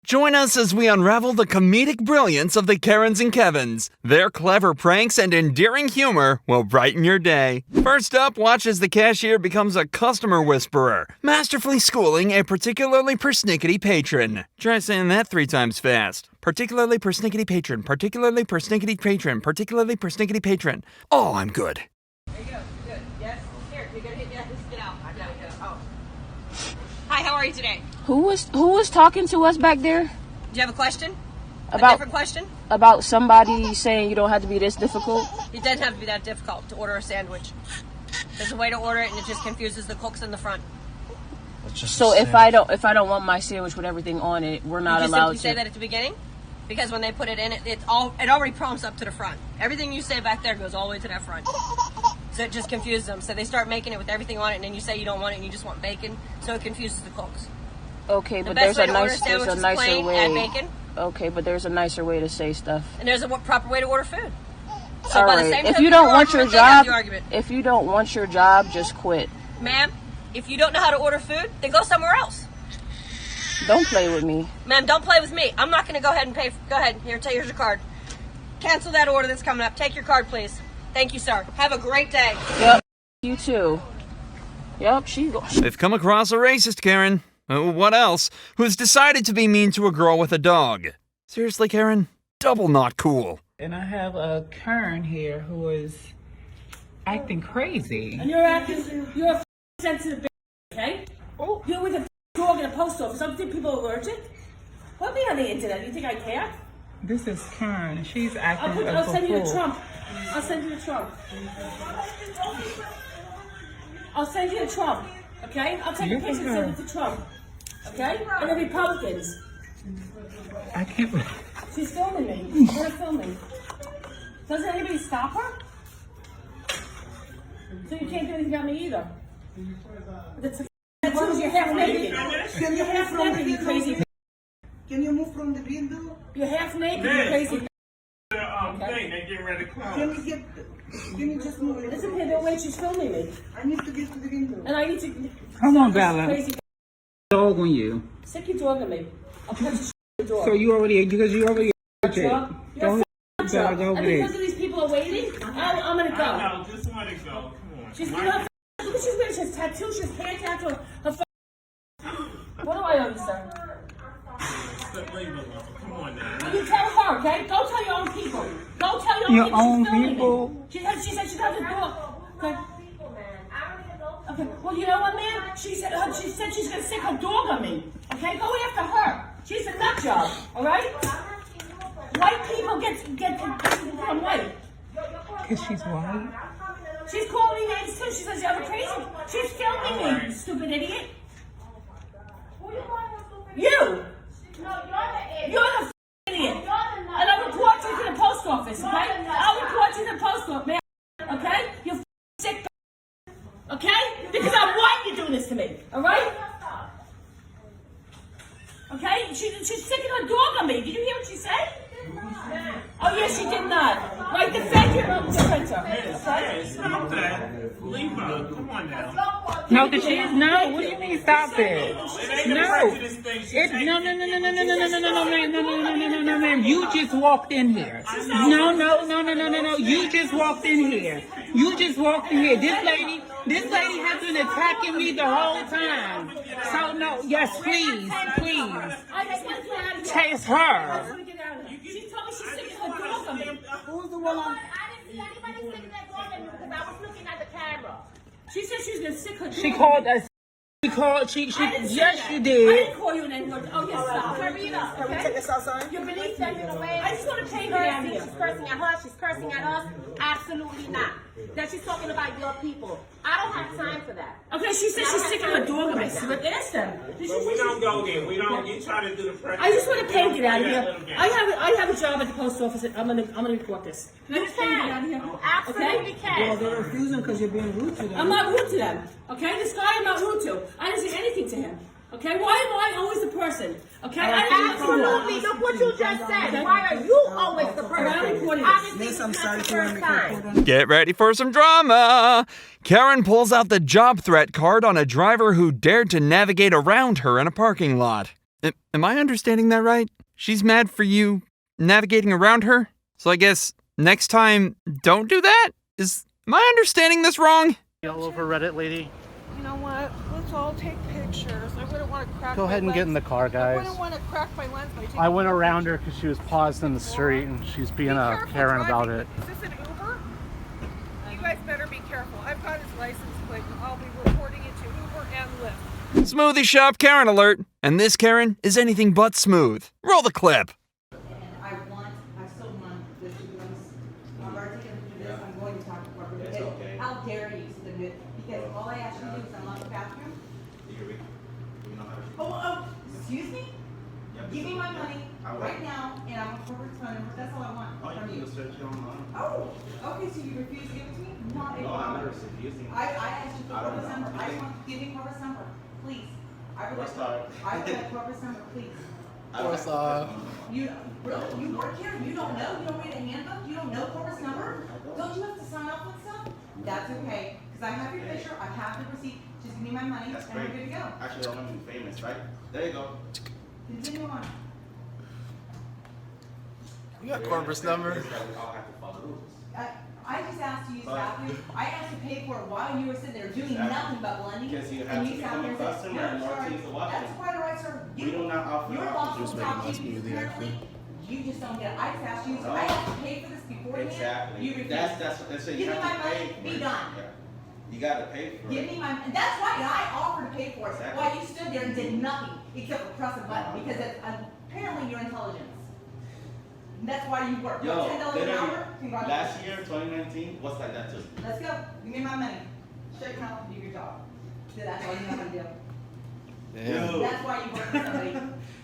Join us as we unravel the comedic brilliance of the Karens and Kevins. Their clever pranks and endearing humor will brighten your day. First up, watch as the cashier becomes a customer whisperer, masterfully schooling a particularly persnickety patron. Try saying that 3 times fast. Particularly persnickety patron, particularly persnickety patron, particularly persnickety patron. Oh, I'm good. There you go. Good. Yes. Here, you're gonna hit. Yeah, just get out. I gotta get out. Oh. Hi. How are you today? Who was talking to us back there? Do you have a question? About a different question? About somebody saying you don't have to be this difficult? It doesn't have to be that difficult to order a sandwich. There's a way to order it, and it just confuses the cooks in the front. So if I don't want my sandwich with everything on it, we're not allowed to. You say that at the beginning, because when they put it in, it already prompts up to the front. Everything you say back there goes all the way to that front. So it just confuses them. So they start making it with everything on it, and then you say you don't want it, and you just want bacon. So it confuses the cooks. Okay, but there's a nicer way. Add bacon. Okay, but there's a nicer way to say stuff. And there's a proper way to order food. So all by right. the same if time you don't want your job, just quit. Ma'am, if you don't know how to order food, then go somewhere else. Don't play with me. Ma'am, don't play with me. I'm not going to go ahead and pay. Go ahead. Here's your card. Cancel that order that's coming up. Take your card, please. Thank you, sir. Have a great day. Yep. You too. Yep, They've come across a racist Karen. What else? Who's decided to be mean to a girl with a dog. Seriously, Karen? Double not cool. And I have a Karen here who is acting crazy. And you're a sensitive bitch, okay? Oh. You're with a dog in a post office. Don't you think people are allergic? Put me on the internet. You think I care? This is Karen, and she's acting I'll send you to Trump. I'll send you to Trump. I'll send you to Trump, okay? I'll take a picture and send it to Trump, okay? And the Republicans. I can't. She's filming me. She's gonna film me. Doesn't anybody stop her? So you can't do anything about me either. That's you're half naked. Can you half naked, you crazy. Can you move from the window? You're half naked, you crazy. Thing, they're getting ready to close. Can you just move? Listen here, don't wait, she's filming me. I need to get to the window. And I need to. Come on, Bella. Crazy. Dog on you. Stick your dog on me. I'll put your dog. So you already You're a Don't drug. over And because of these people are waiting, I'm gonna go. No, just let it go. Come on. She's wearing she has tattoos, she has hair tattoos. What do I owe you, sir? Leave it alone. Come on now. You tell her, okay? Go tell your own people. Go tell Your your own people. people? She said she got the dog. Okay. Okay. Well, you know what, man? She said she's gonna stick her dog on me. Okay, go after her. She's a nut job. All right? White people get become white. Because she's white. She's calling me names too. She says you're crazy. She's filming me, you stupid idiot. You. You're the idiot. And I'll report you to the post office, okay? I'll report you to the post office, man. Okay? You sick. Okay? Because I'm white, you're doing this to me. All right? Okay? She's sticking her dog on me. Did you hear what she said? Oh, yes, she did not. Right, defend her. Defend her. Stop that. Leave her. Come on now. No, what do you mean stop it? No. No, ma'am. You just walked in here. No. You just walked in here. This lady has been attacking me the whole time. So no, yes, please. Chase her. She told me she's sticking her dog on me. Who's the one on? I didn't see anybody sticking their dog in me because I was looking at the camera. She said she's gonna stick her dog. She called us. Yes, she I did. didn't call you an N-word. Oh, yes, stop. Karina, Can we take this outside? You believe that? I I just want to pay you down here. She's cursing at her. She's cursing at us. Absolutely not. That she's talking about your people. I don't have time for that. Okay, she said she's sticking her dog on me. So ask them. But we don't go there. We don't. You try to do the press. I just want to pay you down here. I have a job at the post office. I'm gonna report this. Can I just pay you down here? You absolutely can. Well, they're refusing because you're being rude to them. I'm not rude to them. Okay, this guy I'm not rude to. I didn't say anything to him. Okay, why am I always the person? Okay, Absolutely. Look what you just said. Why are you always the person? I'm recording Obviously, Yes, I'm it's sorry not to the make first a time. report on. Get ready for some drama! Karen pulls out the job threat card on a driver who dared to navigate around her in a parking lot. Am I understanding that right? She's mad for you navigating around her? So I guess next time, don't do that? Am I understanding this wrong? All over Reddit, lady. You know what? Let's all take pictures. I wouldn't want to crack Go ahead and get in the car, I guys. wouldn't want to crack my lens by taking I went more around her pictures. because she was paused in the street and she's being a Careful Karen about driving. it. Is this an Uber? You guys better be careful. I've got his license plate and I'll be reporting it to Uber and Lyft. Smoothie shop Karen alert. And this Karen is anything but smooth. Roll the clip. I still want this to be I'm already taking this, I'm going to talk to corporate. It's okay. How dare you submit it? Because all I asked you to do is unlock the bathroom. Excuse me? Give me my money right now, and I'm a corporate phone number. That's all I want from you. Oh, okay, so you refuse to give it to me? Not a problem. I'm not refusing. I asked you for corporate number. I just want to give me corporate number, please. I would like corporate number, please. You work here? You don't know? You don't read a handbook? You don't know corporate number? Don't you have to sign off on stuff? That's okay, because I have your picture, I have the receipt. Just give me my money, and we're good to go. Actually, I want to be famous, right? There you go. Continue on. You got corporate number. We all have to follow the rules. I just asked to use the bathroom. I asked to pay for it while you were sitting there doing nothing but blending. Because you have and to you sat become a there and said, customer and "No, more sorry, things to watch." that's quite all right, sir. We do not offer Your that. boss will Just talk making to my you. smoothie, Apparently, you just don't get it. I just asked you. No. I have to pay for this beforehand. Exactly. You refuse. That's what you Give me have my to pay money. for Be it. done. Yeah. You gotta pay for Give it. me my. And that's why I offered to pay for it. Exactly. While you stood there and did nothing except for press a button because it's apparently your intelligence. And that's why you work. Yo, $10 an hour. literally, Congratulations. last year, 2019, was like that too. Let's go. Give me my money. Shut your mouth and do your job. That's all you know how to do. Damn. That's why you work for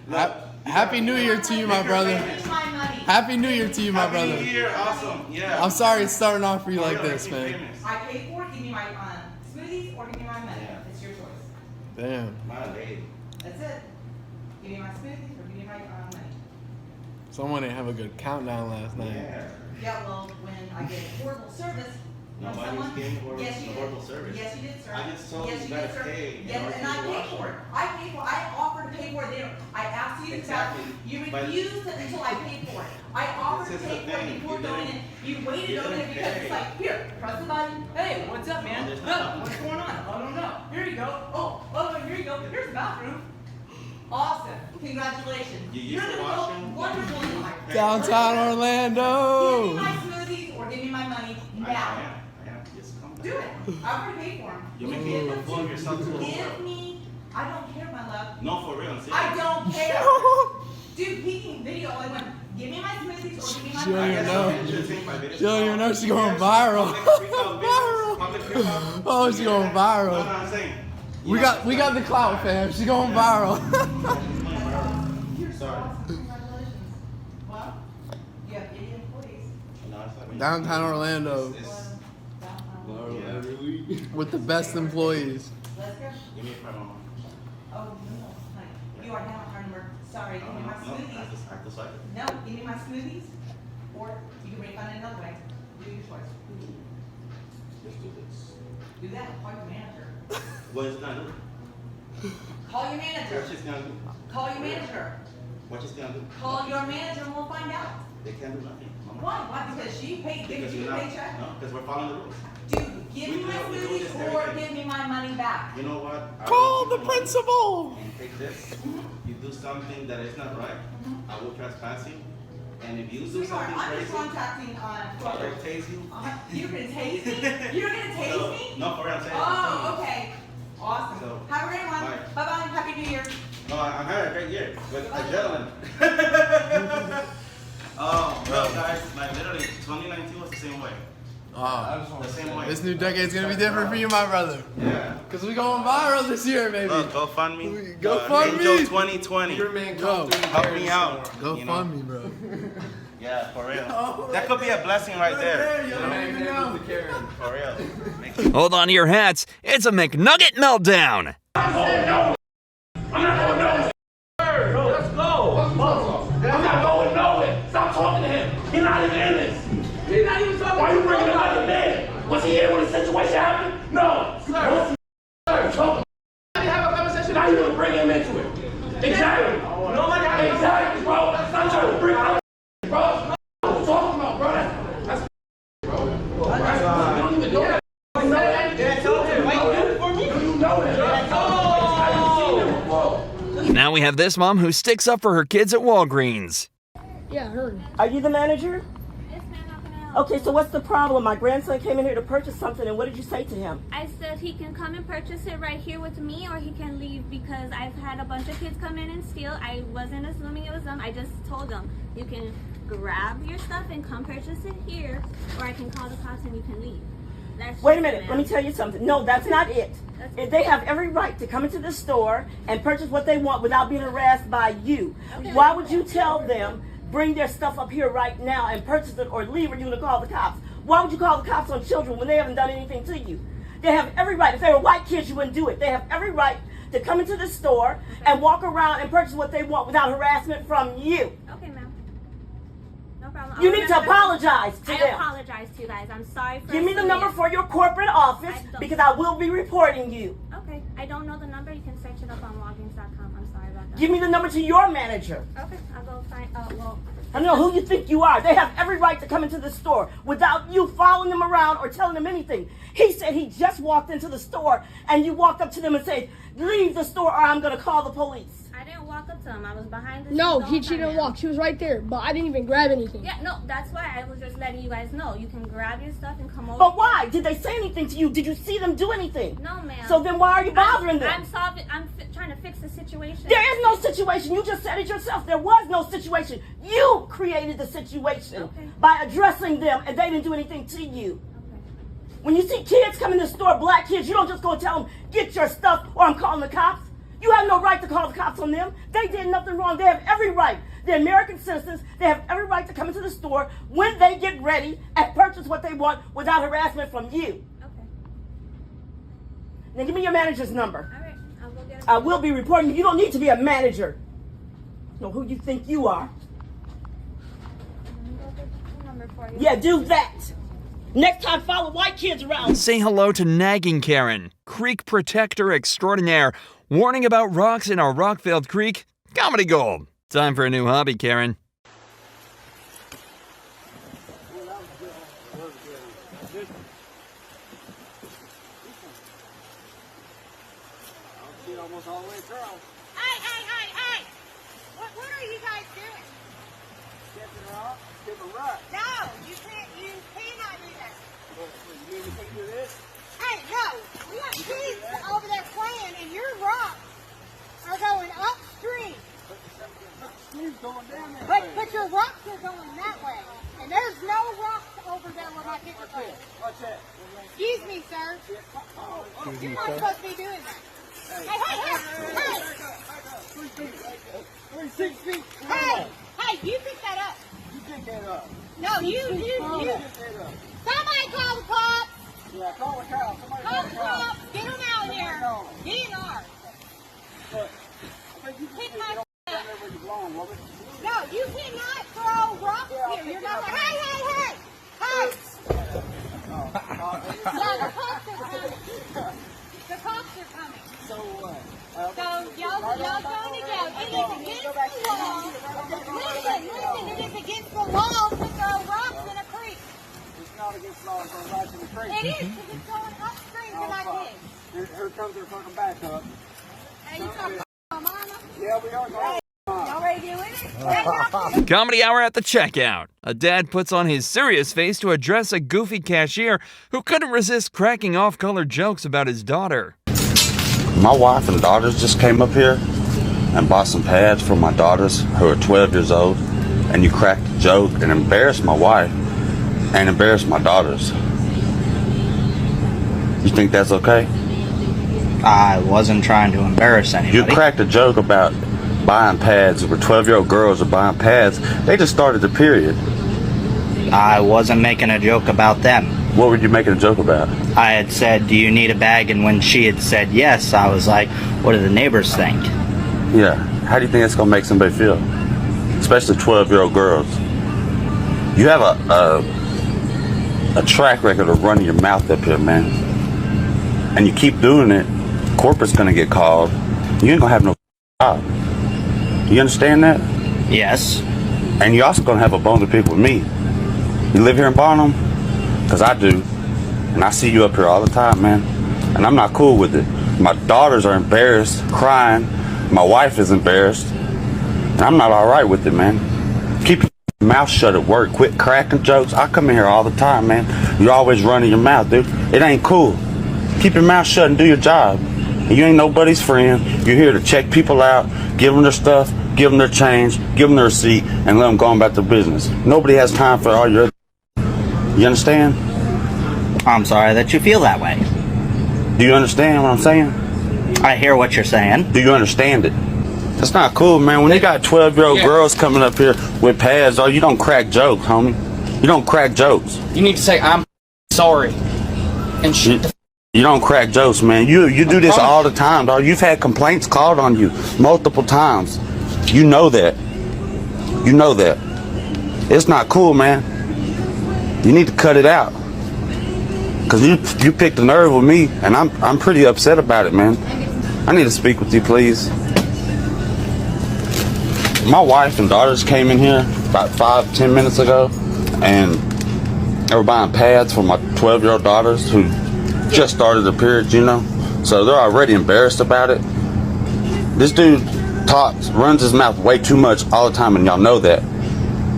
somebody. Happy New Year to you, my brother. Give me my money. Happy New Year to you, my Happy brother. New Year, awesome. Yeah. I'm sorry it's starting off for you like Real, this, make me man. famous. I paid for it. Give me my smoothies or give me my money. Yeah. It's your choice. Damn. My lady. That's it. Give me my smoothies or give me my money. Someone didn't have a good countdown last night. Yeah. Yeah, well, when I get horrible service from Nobody's someone, getting horrible, yes, you horrible did. service. Yes, you did, sir. I just told yes, you you gotta did, sir. pay in Yes, order and to I paid watch for it. it. I paid for it. I offered to pay for it there. I asked you to Exactly. You But- refused it until I paid for it. I offered This to is pay the for it thing. before You going in. didn't- You waited you over there didn't because pay. it's like, here, press the button. Hey, what's up, man? there's Look, nothing. what's going on? I don't know. Here you go. Oh, here you go. Here's the bathroom. Awesome. Congratulations. You used You're to gonna wash go them? wonderful in life. Downtown Give me Orlando. my smoothies or give me my money now. I am. Just come Do it. I've already paid for them. You're making a fool of yourself too. Give me. I don't care, my love. No, for real. I'm serious. I don't care. Dude, peeking video. I went, give me my smoothies or give me my She don't money. even know. She She don't even know she's going viral. Viral. Oh, she's going No, viral. I'm saying. We got the clout, fam. She's going viral. You're so Sorry. awesome. Congratulations. Well, you have 80 employees. No, it's like- Downtown Orlando Yeah. with the best employees. Let's go. Give me a phone. Oh, no. Honey. You are down our number. Sorry. Give me my I smoothies. just like it. No, give me my smoothies, or you can refund it another way. Do your choice. Let's do this. Do that. Call your manager. What is it gonna do? Call your manager. What she's gonna do? Call your manager. What she's gonna do? Call your manager and we'll find out. They can't do nothing. Mama. Why? Why? Because she paid. Give Because you you're a not. paycheck. No, because we're following the rules. Dude, give me my We do this smoothies or everything. give me my money back. You know what? I Call will the give you money principal. And take this. You do something that is not right, I will trespass you. And if you do Sweetheart, something I'm crazy, just contacting I corporate. will tase you. You're gonna tase me? You're gonna tase No, me? no, for real, I'm saying. Oh, okay. Awesome. So, Have a great one. bye. Bye-bye. Happy New Year. No, I'm having a great year with a gentleman. Oh, no, guys, like literally, 2019 was the same way. The same way. This new decade's gonna be different for you, my brother. Yeah. Cause we going viral this year, baby. Look, go fund me. Go fund me. Angel 2020. Go. Help me out. Go you know? fund me, bro. Yeah, for real. That could be a blessing right there. You know? For real. Hold on to your hats. It's a McNugget meltdown. I'm not going nowhere. Stop talking to him. He's not even in this. He's not even talking. Why are you bringing him out of bed? Was he here when the situation happened? No. Sir. Sir. I didn't have a conversation. Now you want to bring him into it. Exactly. we have this mom who sticks up for her kids at Walgreens. Yeah, I heard. Are you the manager? Yes, ma'am. How can I help? Okay, so what's the problem? My grandson came in here to purchase something, and what did you say to him? I said he can come and purchase it right here with me, or he can leave, because I've had a bunch of kids come in and steal. I wasn't assuming it was them. I just told them, you can grab your stuff and come purchase it here, or I can call the cops and you can leave. Wait a minute, let me tell you something. No, that's not it. They have every right to come into the store and purchase what they want without being harassed by you. Okay. Why would you tell them, bring their stuff up here right now and purchase it or leave, or you're going to call the cops? Why would you call the cops on children when they haven't done anything to you? They have every right. If they were white kids, you wouldn't do it. They have every right to come into the store and walk around and purchase what they want without harassment from you. Okay, ma'am. No problem. You need to apologize to them. I apologize to you guys. I'm sorry for... Give me the number for your corporate office, because I will be reporting you. Okay. I don't know the number. You can search it up on Walgreens.com. I'm sorry about that. Give me the number to your manager. Okay. I'll go find... I don't know who you think you are. They have every right to come into the store without you following them around or telling them anything. He said he just walked into the store and you walked up to them and said, leave the store or I'm going to call the police. I didn't walk up to him. I was behind the No, she didn't walk. She was right there, but I didn't even grab anything. Yeah, no, that's why I was just letting you guys know. You can grab your stuff and come over. But why? Did they say anything to you? Did you see them do anything? No, ma'am. So then why are you bothering them? I'm trying to fix the situation. There is no situation. You just said it yourself. There was no situation. You created the situation by addressing them, and they didn't do anything to you. When you see kids come in the store, black kids, you don't just go and tell them, get your stuff or I'm calling the cops. You have no right to call the cops on them. They did nothing wrong. They have every right. They're American citizens. They have every right to come into the store when they get ready and purchase what they want without harassment from you. Okay. Now give me your manager's number. All right. I'll go get it. I will be reporting you. You don't need to be a manager. Know who you think you are. Number for you. Yeah, do that. Next time, follow white kids around. Say hello to nagging Karen, creek protector extraordinaire, warning about rocks in our rock-filled creek. Comedy gold. Time for a new hobby, Karen. Almost all the way across. Hey! What are you guys doing? Skipping rock, skipping rock. No, you cannot do that. You mean we can't do this? Hey, no, we got kids over there playing, and your rocks are going upstream. Stream's going down that way. But your rocks are going that way, and there's no rocks over there where my kids are playing. Watch that. Excuse me, sir. You're not supposed to be doing that. Hey! 6 feet. Hey, you pick that up. You pick that up. No, you. Somebody call the cops. Yeah, call the cops. Somebody Call the cops. Get them out here. DNR. Pick my No, you cannot throw rocks here. You're not. Hey! Yeah, the cops are coming. The cops are coming. So what? So y'all going to go. It is against the law. Listen, it is against the law to throw rocks in a creek. It's not against the law to throw rocks in the creek. It is, because it's going upstream to my kids. Here comes their fucking backup. Hey, you talking about mama? Yeah, we are going. Y'all ready to do it? Comedy hour at the checkout. A dad puts on his serious face to address a goofy cashier who couldn't resist cracking off-color jokes about his daughter. My wife and daughters just came up here and bought some pads for my daughters who are 12 years old, and you cracked a joke and embarrassed my wife and embarrassed my daughters. You think that's okay? I wasn't trying to embarrass anybody. You cracked a joke about buying pads where 12-year-old girls are buying pads. They just started the period. I wasn't making a joke about them. What were you making a joke about? I had said, do you need a bag? And when she had said yes, I was like, what do the neighbors think? Yeah. How do you think that's going to make somebody feel? Especially 12-year-old girls. You have a track record of running your mouth up here, man. And you keep doing it, corporate's going to get called. You ain't going to have no job. You understand that? Yes. And you're also going to have a bone to pick with me. You live here in Barnum? Because I do. And I see you up here all the time, man. And I'm not cool with it. My daughters are embarrassed, crying, My wife is embarrassed. And I'm not all right with it, man. Keep your mouth shut at work. Quit cracking jokes. I come in here all the time, man. You're always running your mouth, dude. It ain't cool. Keep your mouth shut and do your job. You ain't nobody's friend. You're here to check people out, give them their stuff, give them their change, give them their receipt, and let them go on about their business. Nobody has time for all your... You understand? I'm sorry that you feel that way. Do you understand what I'm saying? I hear what you're saying. Do you understand it? That's not cool, man. When they got 12-year-old girls coming up here with pads, you don't crack jokes, homie. You don't crack jokes. You need to say, I'm sorry. And shit. You don't crack jokes, man. You do this all the time, dog. You've had complaints called on you multiple times. You know that. You know that. It's not cool, man. You need to cut it out. Cause you picked a nerve with me, and I'm pretty upset about it, man. I need to speak with you, please. My wife and daughters came in here about 5-10 minutes ago, and they were buying pads for my 12-year-old daughters who just started their periods, you know. So they're already embarrassed about it. This dude runs his mouth way too much all the time, and y'all know that.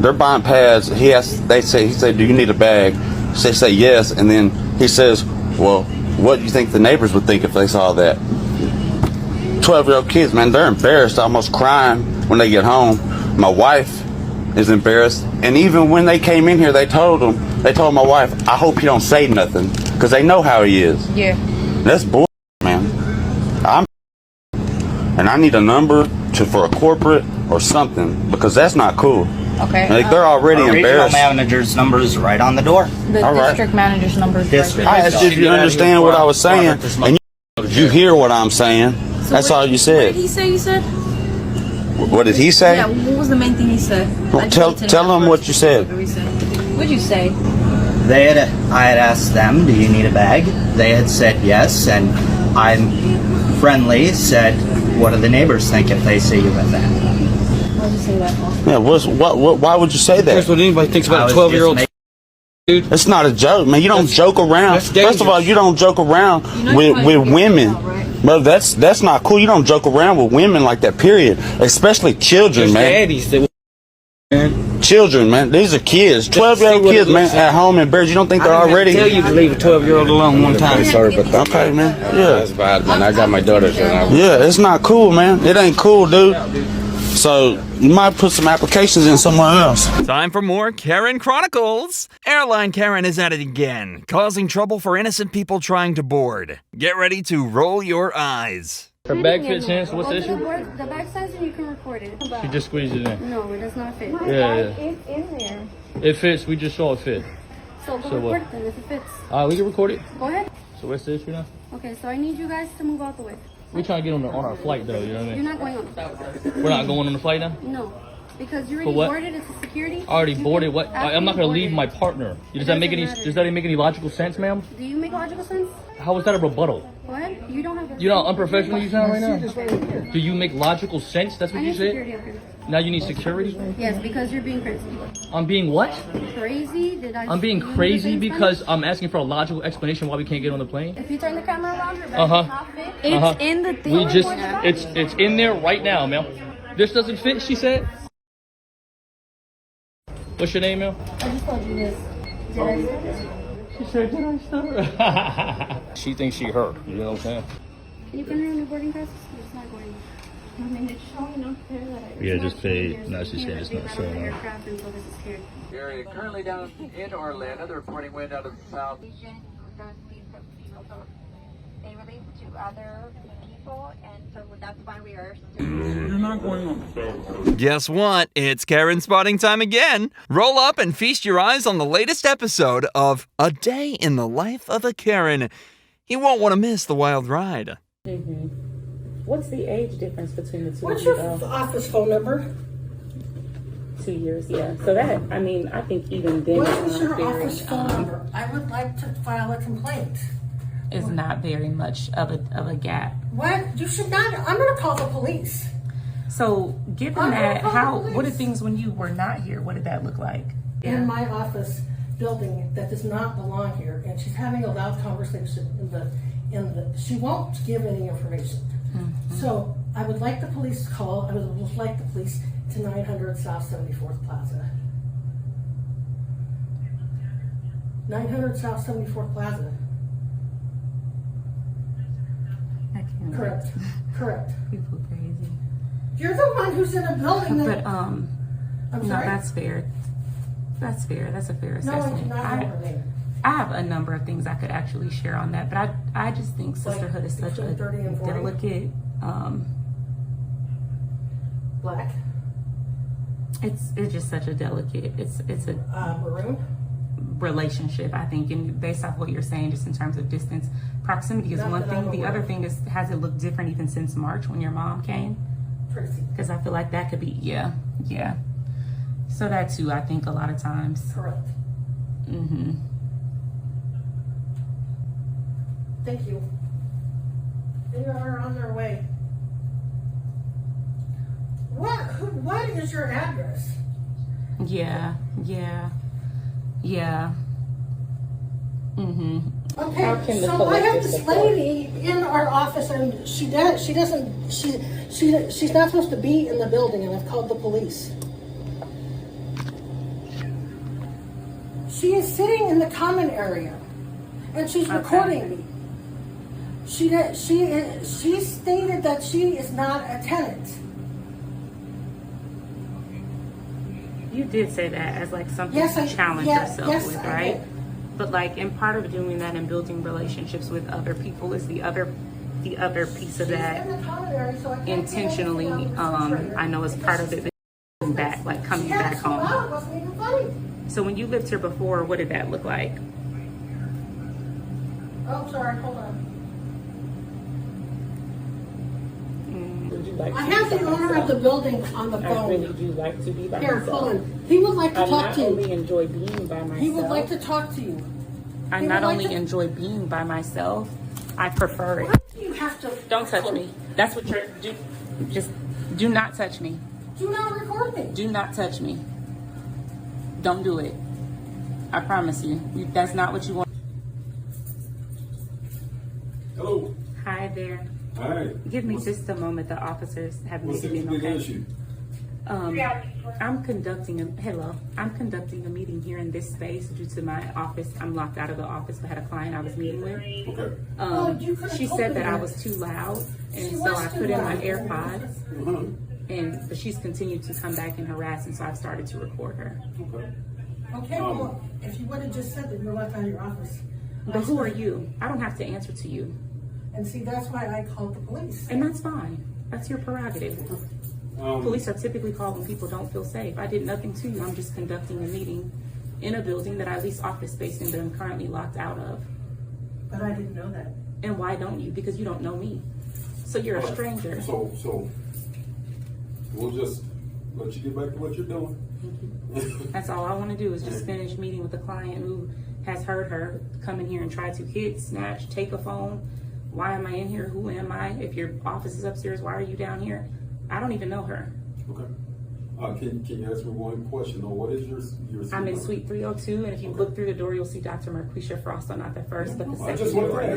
They're buying pads. He said, do you need a bag? They say yes, and then he says, well, what do you think the neighbors would think if they saw that? 12-year-old kids, man, they're embarrassed, almost crying when they get home. My wife is embarrassed, and even when they came in here, they told my wife, I hope you don't say nothing, because they know how he is. Yeah. That's bull, man. And I need a number for a corporate or something, because that's not cool. Okay. Like, they're already embarrassed. Regional manager's number is right on the door. The district manager's number is right. I asked you if you understand what I was saying, and you hear what I'm saying. So that's all you said. What did he say? You said? What did he say? Yeah. What was the main thing he said? Well, tell him what you said. What'd you say? I had asked them, do you need a bag? They had said yes, and I'm friendly, said, what do the neighbors think if they see you with that? Why'd you say that? Yeah, why would you say that? Here's what anybody thinks about a 12-year-old. Dude, it's not a joke, man. You don't joke around. First of all, you don't joke around with women. Bro, that's not cool. You don't joke around with women like that, period. Especially children, man. Children, man. These are kids. 12-year-old kids, man, at home in Bears. You don't think they're already... I tell you to leave a 12-year-old alone one time. Sorry about that. Okay, man. Yeah. That's bad, man. I got my daughters. Yeah, it's not cool, man. It ain't cool, dude. So you might put some applications in somewhere else. Time for more Karen Chronicles. Airline Karen is at it again, causing trouble for innocent people trying to board. Get ready to roll your eyes. Her bag fits in, so what's the issue? The bag size and you can record it. She just squeezed it in. No, it does not fit. Yeah. It's in there. It fits, we just saw it fit. So go record it then if it fits. We can record it. Go ahead. So what's the issue now? Okay, so I need you guys to move out the way. We're trying to get on our flight though, you know what I mean? You're not going on the flight. We're not going on the flight now? No. Because you already boarded, it's a security. I already boarded. What? I'm not going to leave my partner. Does that make any logical sense, ma'am? Do you make logical sense? How is that a rebuttal? What? You don't have. You know how unprofessional you sound right now? Do you make logical sense? That's what you said? Now you need security? Yes, because you're being crazy. I'm being what? Crazy? I'm being crazy because I'm asking for a logical explanation why we can't get on the plane? If you turn the camera around, your bag does not fit. It's in the thing. It's in there right now, ma'am. This doesn't fit, she said. What's your name, ma'am? I just told you this. Did I say this? She said, did I stutter? She thinks she hurt. You know what I'm saying? Can you put her in the boarding pass? It's not going. I mean, it's showing up there that Yeah, just pay. No, she's saying it's not showing up. Area currently down in Orlando. They're reporting wind out of the south. They relate to other people, and so that's why we are. You're not going on. Guess what? It's Karen spotting time again. Roll up and feast your eyes on the latest episode of A Day in the Life of a Karen. You won't want to miss the wild ride. What's the age difference between the two? What's your office phone number? 2 years, yeah. So that, I mean, I think even then What it's is not your very, office phone number? I would like to file a complaint. it's not very much of a gap. What? You should not. I'm going to call the police. So given I'm that, gonna call the police. what are things when you were not here? What did that look like? In my office building that does not belong here, and she's having a loud conversation she won't give any information. So I would like the police to call. I would like the police to 900 South 74th Plaza. 900 South 74th Plaza. Correct. Correct. People crazy. You're the one who's in a building that... But I'm no, sorry? that's fair. That's fair. That's a fair assessment. No, I do not know her name. I have a number of things I could actually share on that, but I just think sisterhood is such a delicate Black. It's just such a delicate. It's a maroon relationship. I think, and based off what you're saying, just in terms of distance, proximity is one thing. The other thing is, has it looked different even since March when your mom came? Because I feel like that could be yeah. So that too, I think a lot of times. Correct. Mm-hmm. Thank you. They are on their way. What is your address? Yeah. Mm-hmm. Okay, so I have this lady in our office, and she's not supposed to be in the building, and I've called the police. She is sitting in the common area, and she's recording me. She stated that she is not a tenant. You did say that as like something Yes, to challenge yourself with, I right? did. But like, and part of doing that and building relationships with other people is the other piece of that. Intentionally, I know is part of it. Coming back home. It wasn't even funny. So when you lived here before, what did that look like? Oh, sorry. Hold on. Like I have the owner of the building on the phone. I really do like to be by Here, myself. hold on. He would like to talk to you. I not only enjoy being by myself. He would like to talk to you. I not only enjoy being by myself, I prefer it. Why do you have to... Don't touch me. That's what you're... Just do not touch me. Do not record me. Do not touch me. Don't do it. I promise you. That's not what you want. Hello. Hi there. Hi. Give me just a moment. The officers have me in. Okay. I'm conducting a meeting here in this space due to my office. I'm locked out of the office. I had a client I was meeting with. Okay. She said that I was too loud, and so I put in my AirPods. But she's continued to come back and harass, and so I've started to record her. Okay, well, if you would have just said that you're locked out of your office. But who are you? I don't have to answer to you. And see, that's why I called the police. And that's fine. That's your prerogative. Police are typically called when people don't feel safe. I did nothing to you. I'm just conducting a meeting in a building that I lease office space in that I'm currently locked out of. But I didn't know that. And why don't you? Because you don't know me. So you're a stranger. So we'll just let you get back to what you're doing. That's all I want to do is just finish meeting with a client who has heard her come in here and try to hit, snatch, take a phone. Why am I in here? Who am I? If your office is upstairs, why are you down here? I don't even know her. Okay. Can you ask me one question? What is your I'm in suite 302, and if you look through the door, you'll see Dr. Marquisha Frost, not the first, but the I second just want door. to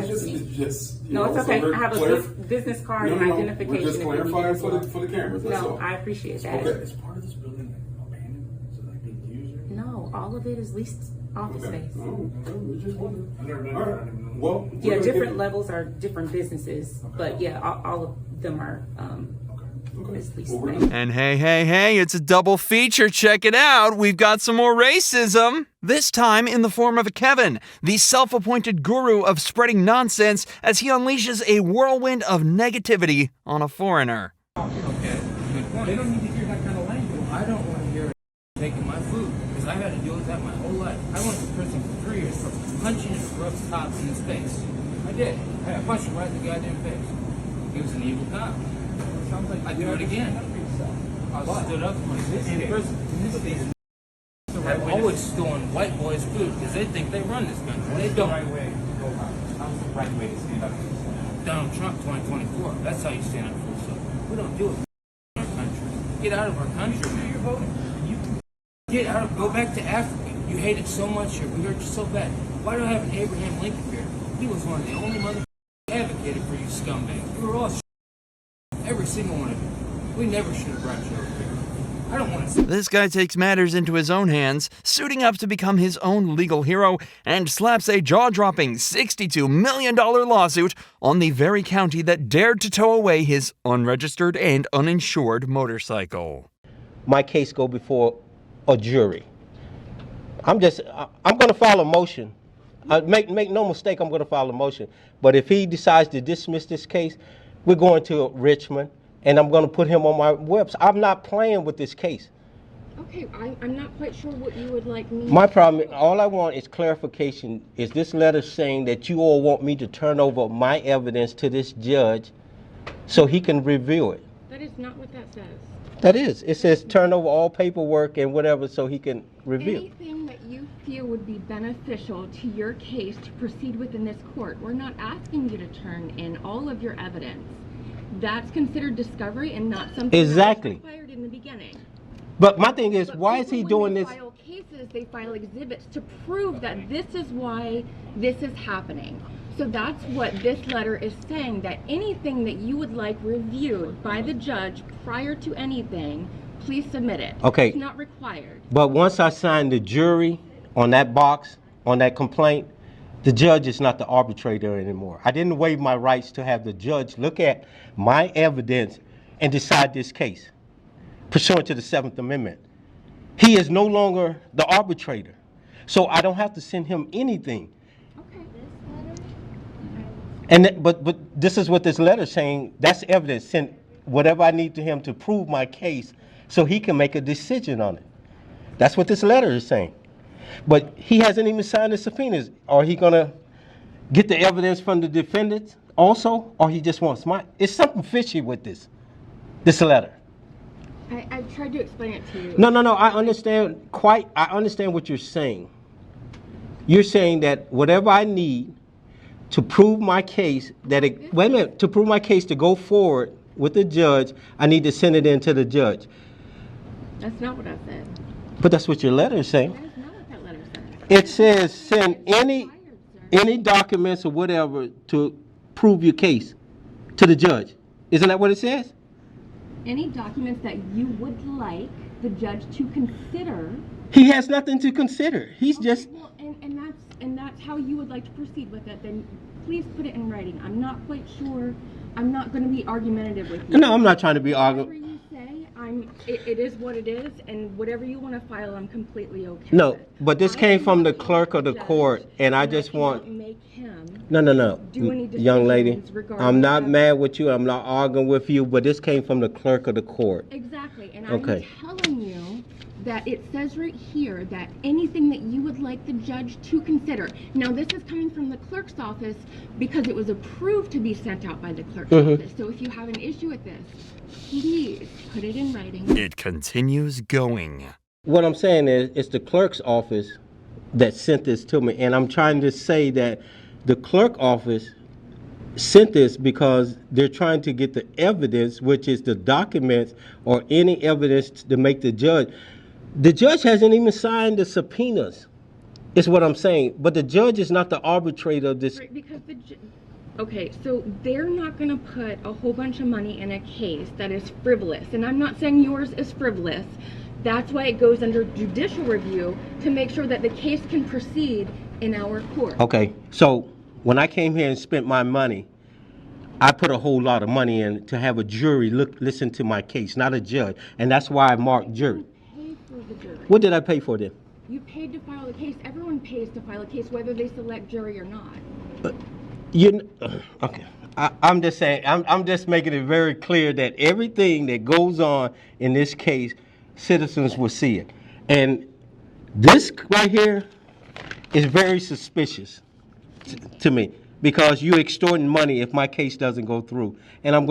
No, it's okay. I have a business card and identification. We're just clarifying for the cameras. That's all. I appreciate that. Okay. Is part of this building abandoned? Is it like being used? No, all of it is leased office space. We're just wondering. I've never been All there. right. Well, yeah, different levels are different businesses, but yeah, all of them are is leased space. And hey, it's a double feature. Check it out. We've got some more racism. This time in the form of Kevin, the self-appointed guru of spreading nonsense as he unleashes a whirlwind of negativity on a foreigner. Okay, good point. They don't need to hear that kind of language. I don't want to hear it taking my food, because I've had to deal with that my whole life. I went to prison for 3 years for punching rough cops in his face. I did. I punched him right in the goddamn face. He was an evil cop. I do it again. I stood up for him in prison. I've always stolen white boys' food because they think they run this country. They don't. How's the right way to stand up to yourself? Donald Trump 2024. That's how you stand up for yourself. We don't do it in our country. Get out of our country, man. You're voting. Get out. Go back to Africa. You hate it so much here. We hurt you so bad. Why do I have an Abraham Lincoln here? He was one of the only motherfuckers who advocated for you scumbags. You were all Every single one of you. We never should have brought you over here. I don't want to. This guy takes matters into his own hands, suiting up to become his own legal hero, and slaps a jaw-dropping $62 million lawsuit on the very county that dared to tow away his unregistered and uninsured motorcycle. My case go before a jury. I'm going to file a motion. Make no mistake, I'm going to file a motion. But if he decides to dismiss this case, we're going to Richmond, and I'm going to put him on my website. I'm not playing with this case. Okay, I'm not quite sure what you would like me My to problem, do. all I want is clarification. Is this letter saying that you all want me to turn over my evidence to this judge so he can review it? That is not what that says. That is. It says turn over all paperwork and whatever so he can review. Anything that you feel would be beneficial to your case to proceed within this court, we're not asking you to turn in all of your evidence. That's considered discovery and not something Exactly. that was required in the beginning. But my thing is, But why is he people, doing when they this? file cases, they file exhibits to prove that this is why this is happening. So that's what this letter is saying, that anything that you would like reviewed by the judge prior to anything, please submit it. Okay. It's not required. But once I sign the jury on that box, on that complaint, the judge is not the arbitrator anymore. I didn't waive my rights to have the judge look at my evidence and decide this case, pursuant to the 7th Amendment. He is no longer the arbitrator. So I don't have to send him anything. And but this is what this letter is saying. That's evidence. Send whatever I need to him to prove my case so he can make a decision on it. That's what this letter is saying. But he hasn't even signed the subpoenas. Are he going to get the evidence from the defendants also? Or he just wants my... It's something fishy with this letter. I tried to explain it to you. No. I understand what you're saying. You're saying that whatever I need to prove my case, to prove my case to go forward with the judge, I need to send it in to the judge. That's not what I said. But that's what your letter is saying. That is not what that letter says. It says send any documents or whatever to prove your case to the judge. Isn't that what it says? Any documents that you would like the judge to consider. He has nothing to consider. He's just... Well, and that's how you would like to proceed with it, then please put it in writing. I'm not quite sure. I'm not going to be argumentative with you. No, I'm not trying to be argumentative. Whatever you say, it is what it is, and whatever you want to file, I'm completely okay No, with. but this came from the clerk of the court, and I just want... No. Young lady, I'm not mad with you. I'm not arguing with you, but this came from the clerk of the court. Exactly, and Okay. I'm telling you that it says right here that anything that you would like the judge to consider. Now, this is coming from the clerk's office because it was approved to be sent out by the clerk's office. So if you have an issue with this, please put it in writing. It continues going. What I'm saying is, it's the clerk's office that sent this to me, and I'm trying to say that the clerk office sent this because they're trying to get the evidence, which is the documents or any evidence to make the judge. The judge hasn't even signed the subpoenas, is what I'm saying. But the judge is not the arbitrator of this. Right, because okay, so they're not going to put a whole bunch of money in a case that is frivolous. And I'm not saying yours is frivolous. That's why it goes under judicial review to make sure that the case can proceed in our court. Okay, so when I came here and spent my money, I put a whole lot of money in to have a jury listen to my case, not a judge. And that's why I marked jury. Pay for the jury. What did I pay for then? You paid to file the case. Everyone pays to file a case, whether they select jury or not. Okay. I'm just saying, I'm just making it very clear that everything that goes on in this case, citizens will see it. And this right here is very suspicious to me, because you're extorting money if my case doesn't go through. And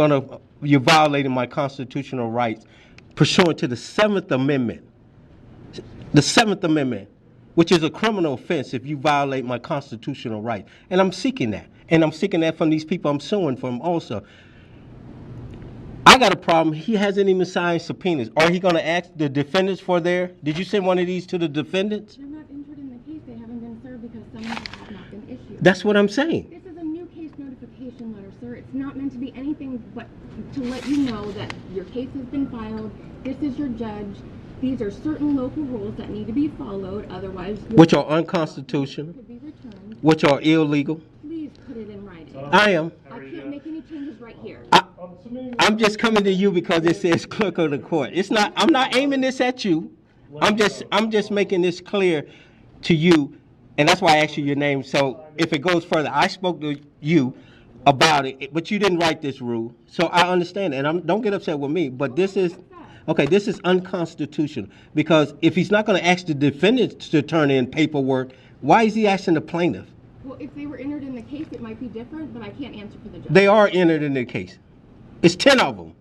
you're violating my constitutional rights pursuant to the 7th Amendment. The 7th Amendment, which is a criminal offense if you violate my constitutional rights. And I'm seeking that. And I'm seeking that from these people I'm suing from also. I got a problem. He hasn't even signed subpoenas. Are he going to ask the defendants for did you send one of these to the defendants? They're not entered in the case. They haven't been served because summonses have not been issued. That's what I'm saying. This is a new case notification letter, sir. It's not meant to be anything but to let you know that your case has been filed. This is your judge. These are certain local rules that need to be followed, otherwise Which are unconstitutional, could be returned. which are illegal. Please put it in writing. I am. I can't make any changes right here. I'm just coming to you because it says clerk of the court. It's not. I'm not aiming this at you. I'm just making this clear to you, and that's why I asked you your name. So if it goes further, I spoke to you about it, but you didn't write this rule, so I understand it. And don't get upset with me, but this is okay. This is unconstitutional because if he's not going to ask the defendant to turn in paperwork, why is he asking the plaintiff? Well, if they were entered in the case, it might be different, but I can't answer for the judge. They are entered in the case. It's 10 of them.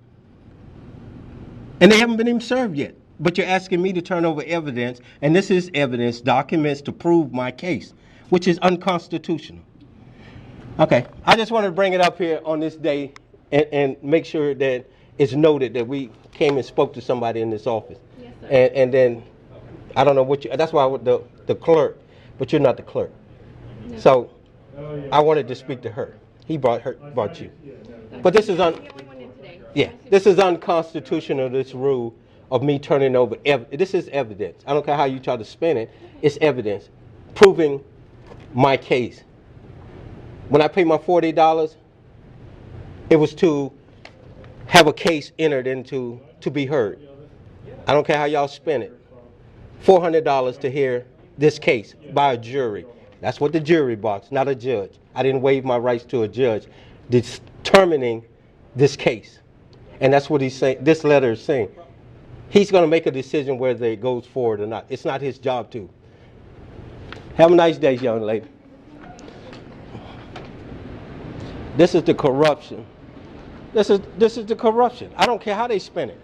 And they haven't been even served yet. But you're asking me to turn over evidence, and this is evidence, documents to prove my case, which is unconstitutional. Okay, I just wanted to bring it up here on this day and make sure that it's noted that we came and spoke to somebody in this office. Yes, sir. And then, I don't know what you, that's why the clerk, but you're not the clerk. No. So, I wanted to speak to her. He brought you. But this is this is unconstitutional, this rule of me turning over this is evidence. I don't care how you try to spin it, it's evidence proving my case. When I paid my $40, it was to have a case entered into to be heard. I don't care how y'all spin it. $400 to hear this case by a jury. That's what the jury box, not a judge. I didn't waive my rights to a judge determining this case. And that's what he's saying. This letter is saying. He's going to make a decision whether it goes forward or not. It's not his job to. Have a nice day, young lady. This is the corruption. This is the corruption. I don't care how they spin it.